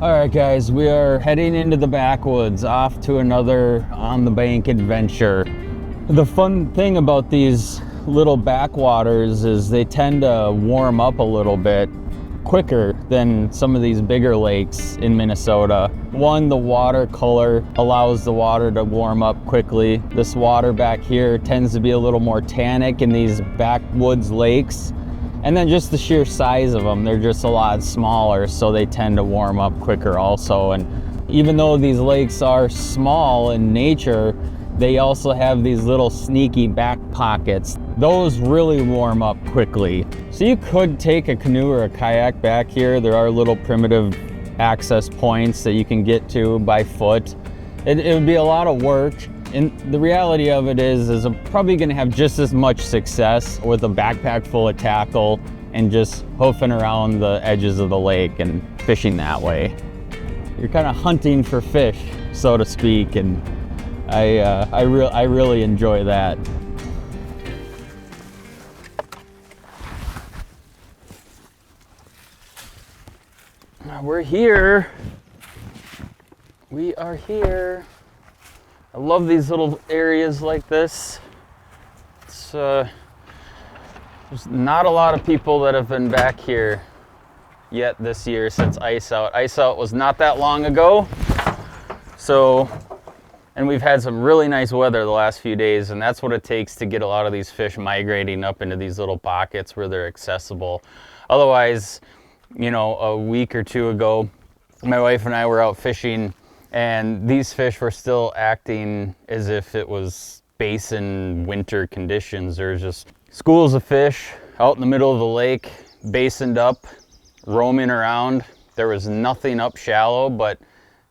All right, guys, we are heading into the backwoods, off to another on the bank adventure. The fun thing about these little backwaters is they tend to warm up a little bit quicker than some of these bigger lakes in Minnesota. One, the water color allows the water to warm up quickly. This water back here tends to be a little more tannic in these backwoods lakes. And then just the sheer size of them, they're just a lot smaller, so they tend to warm up quicker also. And even though these lakes are small in nature, they also have these little sneaky back pockets. Those really warm up quickly. So you could take a canoe or a kayak back here. There are little primitive access points that you can get to by foot. It would be a lot of work. And the reality of it is I'm probably gonna have just as much success with a backpack full of tackle and just hoofing around the edges of the lake and fishing that way. You're kind of hunting for fish, so to speak, and I really enjoy that. We're here. We are here. I love these little areas like this. There's not a lot of people that have been back here yet this year since Ice Out. Ice Out was not that long ago. And we've had some really nice weather the last few days, and that's what it takes to get a lot of these fish migrating up into these little pockets where they're accessible. Otherwise, you know, a week or two ago, my wife and I were out fishing, and these fish were still acting as if it was basin winter conditions. There's just schools of fish out in the middle of the lake, basined up, roaming around. There was nothing up shallow, but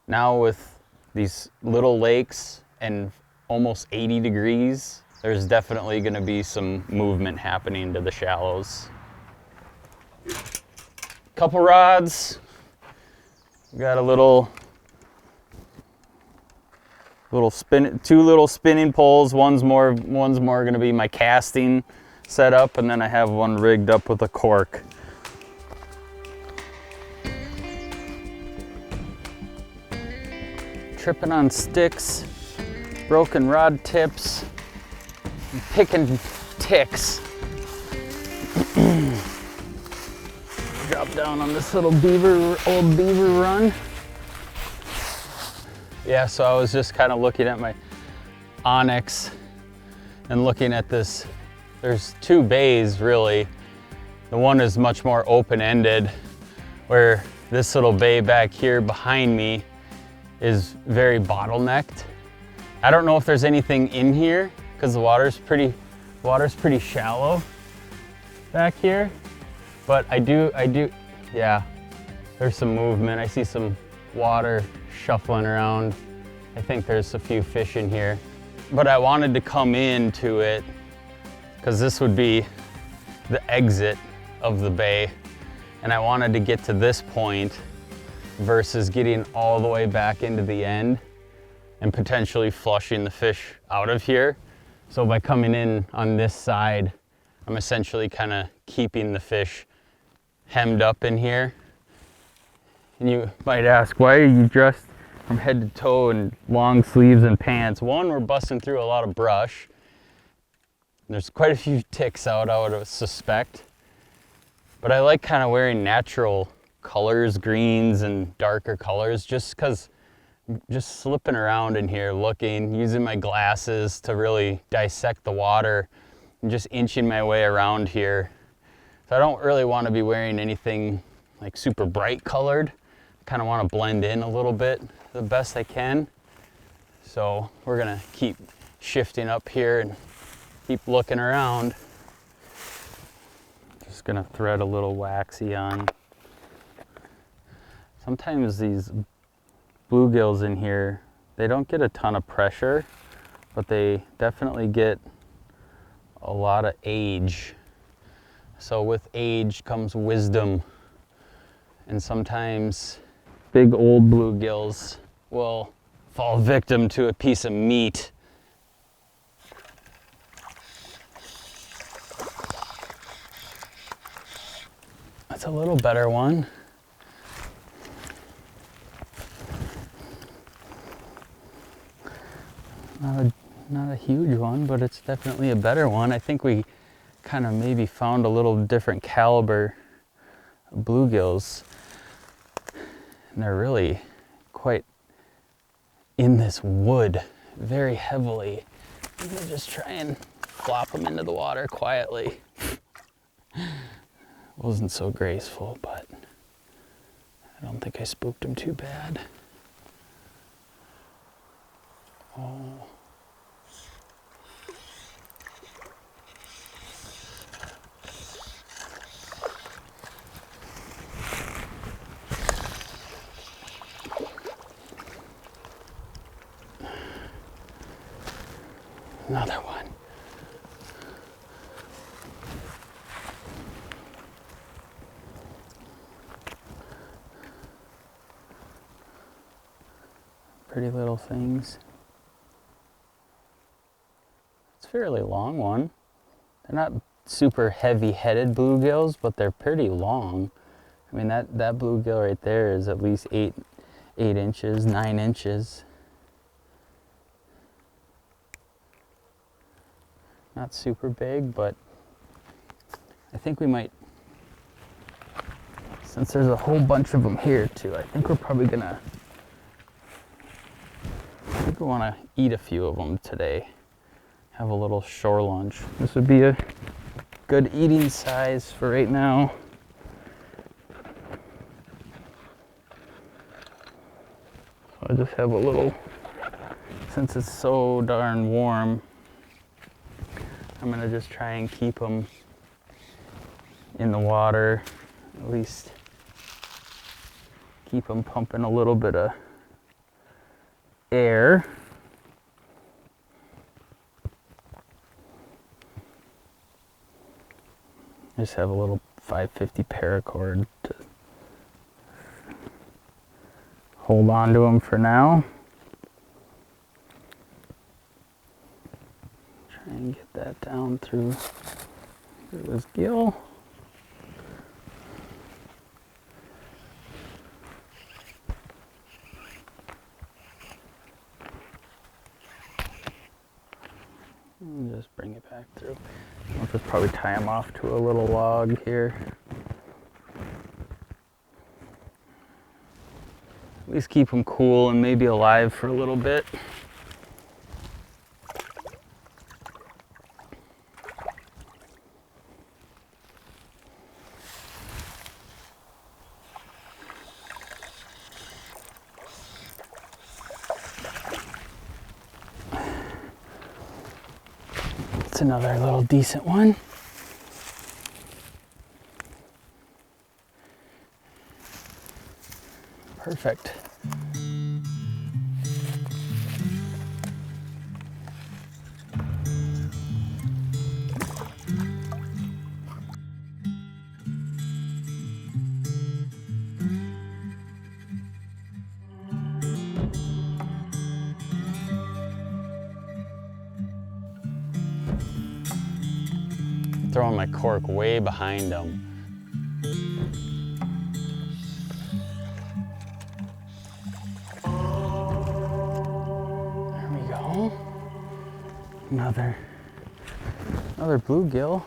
now with these little lakes and almost 80 degrees, there's definitely gonna be some movement happening to the shallows. Couple rods. Got a two little spinning poles. One's more gonna be my casting setup, and then I have one rigged up with a cork. Tripping on sticks, broken rod tips, and picking ticks. Drop down on this little old beaver run. Yeah, so I was just kind of looking at my onyx and looking at this. There's two bays really. The one is much more open-ended, where this little bay back here behind me is very bottlenecked. I don't know if there's anything in here because the water's pretty shallow back here, but I do, yeah, there's some movement. I see some water shuffling around. I think there's a few fish in here, but I wanted to come into it because this would be the exit of the bay, and I wanted to get to this point versus getting all the way back into the end and potentially flushing the fish out of here. So by coming in on this side, I'm essentially kind of keeping the fish hemmed up in here. And you might ask, why are you dressed from head to toe in long sleeves and pants? One, we're busting through a lot of brush. There's quite a few ticks out, I would suspect. But I like kind of wearing natural colors, greens and darker colors, just because I'm just slipping around in here looking, using my glasses to really dissect the water and just inching my way around here. So I don't really want to be wearing anything like super bright colored. I kind of want to blend in a little bit the best I can. So we're gonna keep shifting up here and keep looking around. Just gonna thread a little waxy on. Sometimes these bluegills in here, they don't get a ton of pressure, but they definitely get a lot of age. So with age comes wisdom. And sometimes big old bluegills will fall victim to a piece of meat. That's a little better one. Not a huge one, but it's definitely a better one. I think we kind of maybe found a little different caliber of bluegills. And they're really quite in this wood very heavily. I'm gonna just try and flop them into the water quietly. Wasn't so graceful, but I don't think I spooked him too bad. Oh. Another one. Pretty little things. It's a fairly long one. They're not super heavy-headed bluegills, but they're pretty long. I mean, that bluegill right there is at least 8 inches, 9 inches. Not super big, but I think we might, since there's a whole bunch of them here too, I think we're probably gonna, I think we wanna eat a few of them today. Have a little shore lunch. This would be a good eating size for right now. So I just have a little, since it's so darn warm, I'm gonna just try and keep them in the water, at least keep them pumping a little bit of air. Just have a little 550 paracord to hold on to them for now. Try and get that down through this gill. And just bring it back through. I'll just probably tie them off to a little log here. At least keep them cool and maybe alive for a little bit. Another little decent one. Perfect. Throwing my cork way behind them. There we go. Another bluegill.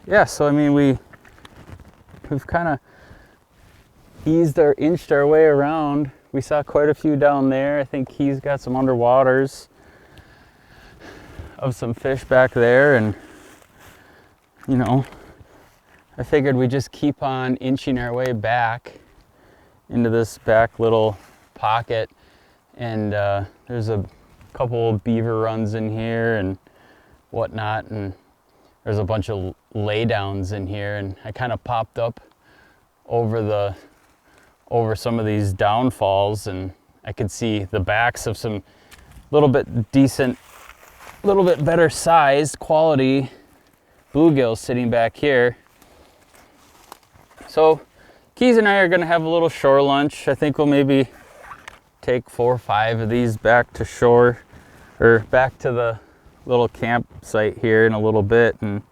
Yeah, so I mean we've kind of inched our way around. We saw quite a few down there. I think he's got some underwaters of some fish back there, and you know, I figured we just keep on inching our way back into this back little pocket, and there's a couple of beaver runs in here and whatnot, and there's a bunch of laydowns in here, and I kind of popped up over some of these downfalls, and I could see the backs of some little bit better sized quality bluegills sitting back here. So Keys and I are gonna have a little shore lunch. I think we'll maybe take 4 or 5 of these back to shore, or back to the little campsite here in a little bit, and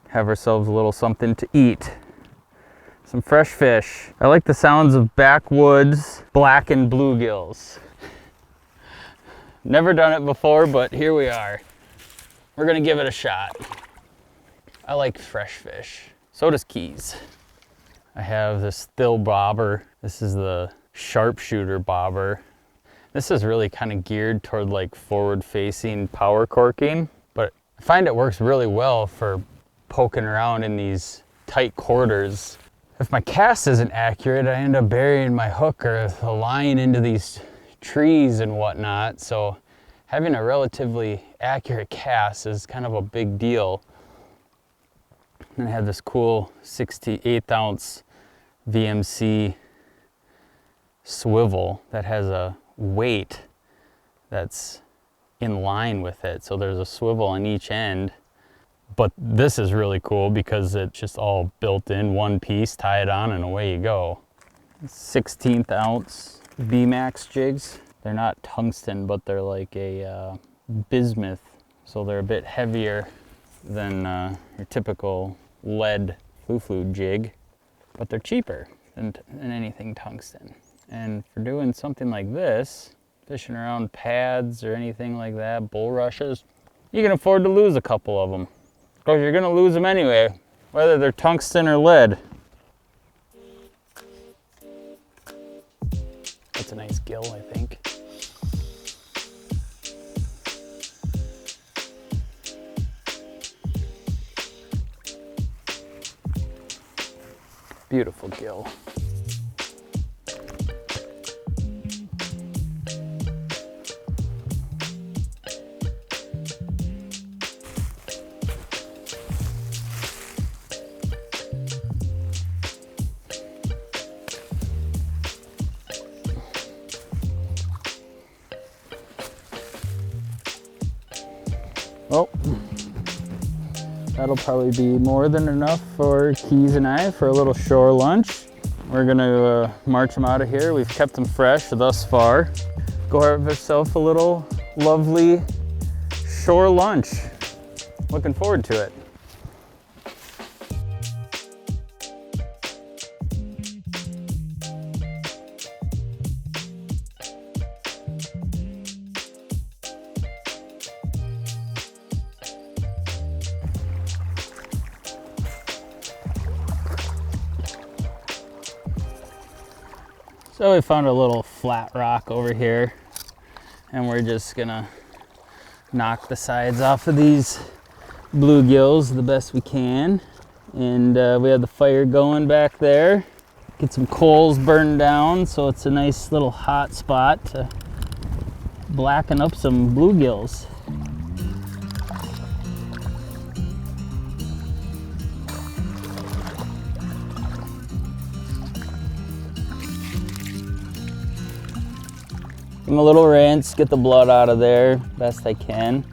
have ourselves a little something to eat. Some fresh fish. I like the sounds of Backwoods Blackened Bluegills. Never done it before, but here we are. We're gonna give it a shot. I like fresh fish. So does Keys. I have this Thill bobber. This is the sharpshooter bobber. This is really kind of geared toward like forward-facing power corking, but I find it works really well for poking around in these tight quarters. If my cast isn't accurate, I end up burying my hook or the line into these trees and whatnot. So having a relatively accurate cast is kind of a big deal. And I have this cool 68 ounce VMC swivel that has a weight that's in line with it. So there's a swivel on each end. But this is really cool because it's just all built in one piece, tie it on and away you go. 16th ounce B-Max jigs. They're not tungsten, but they're like a bismuth. So they're a bit heavier than your typical lead flu jig, but they're cheaper than anything tungsten. And for doing something like this, fishing around pads or anything like that, bulrushes, you can afford to lose a couple of them. Because you're gonna lose them anyway, whether they're tungsten or lead. That's a nice gill, I think. Beautiful gill. Well, that'll probably be more than enough for Keys and I for a little shore lunch. We're gonna march them out of here. We've kept them fresh thus far. Go have yourself a little lovely shore lunch. Looking forward to it. So we found a little flat rock over here, and we're just gonna knock the sides off of these bluegills the best we can. And we have the fire going back there. Get some coals burned down so it's a nice little hot spot to blacken up some bluegills. Give them a little rinse, get the blood out of there best I can.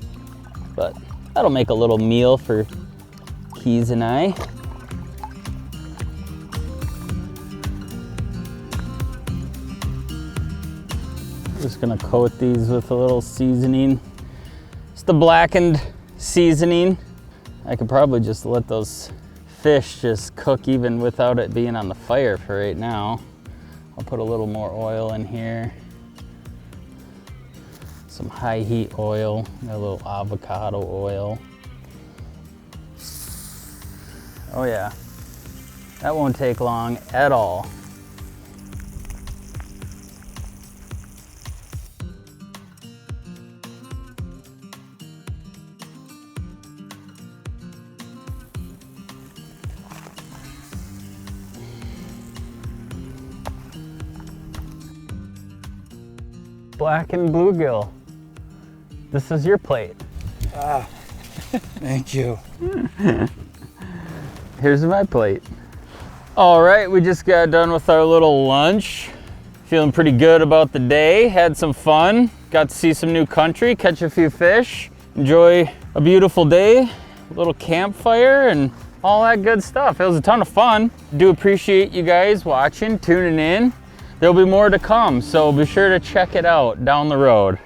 But that'll make a little meal for Keys and I. Just gonna coat these with a little seasoning. It's the blackened seasoning. I could probably just let those fish just cook even without it being on the fire for right now. I'll put a little more oil in here. Some high heat oil, a little avocado oil. Oh yeah, that won't take long at all. Blackened bluegill. This is your plate. Ah, thank you. Here's my plate. All right, we just got done with our little lunch. Feeling pretty good about the day. Had some fun. Got to see some new country, catch a few fish, enjoy a beautiful day, a little campfire, and all that good stuff. It was a ton of fun. Do appreciate you guys watching, tuning in. There'll be more to come, so be sure to check it out down the road.